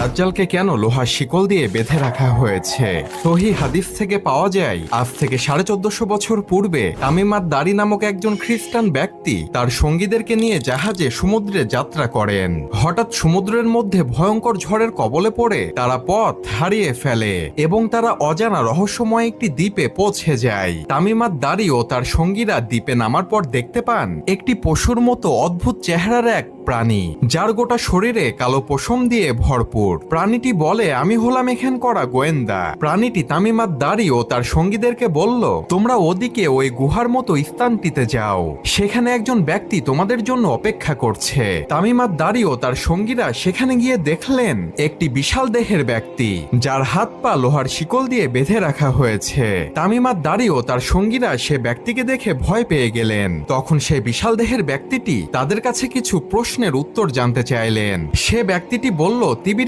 দাজ্জালকে কেন লোহার শিকল দিয়ে বেঁধে রাখা হয়েছে? সহিহ হাদিস থেকে পাওয়া যায়, আজ থেকে 1450 বছর পূর্বে তামিমাত দারি নামক একজন খ্রিস্টান ব্যক্তি তার সঙ্গীদেরকে নিয়ে জাহাজে সমুদ্রে যাত্রা করেন। হঠাৎ সমুদ্রের মধ্যে ভয়ঙ্কর ঝড়ের কবলে পড়ে তারা পথ হারিয়ে ফেলে এবং তারা অজানা রহস্যময় একটি দ্বীপে পৌঁছে যায়। তামিমাত দারি ও তার সঙ্গীরা দ্বীপে নামার পর দেখতে পান একটি পশুর মতো অদ্ভুত চেহারার এক প্রাণী, যার গোটা শরীরে কালো পশম দিয়ে ভরপুর। প্রাণীটি বলে, আমি হলাম এখান করা গোয়েন্দা। প্রাণীটি তামিমাত দারি ও তার সঙ্গীদেরকে বলল, তোমরা ওদিকে ওই গুহার মতো স্থানটিতে যাও, সেখানে একজন ব্যক্তি তোমাদের জন্য অপেক্ষা করছে। তামিমাত দারি ও তার সঙ্গীরা সেখানে গিয়ে দেখলেন একটি বিশাল দেহের ব্যক্তি, যার হাত পা লোহার শিকল দিয়ে বেঁধে রাখা হয়েছে। তামিমাত দারি ও তার সঙ্গীরা সে ব্যক্তিকে দেখে ভয় পেয়ে গেলেন। তখন সেই বিশাল দেহের ব্যক্তিটি তাদের কাছে কিছু প্রশ্নের উত্তর জানতে চাইলেন। সে ব্যক্তিটি বলল, তিবির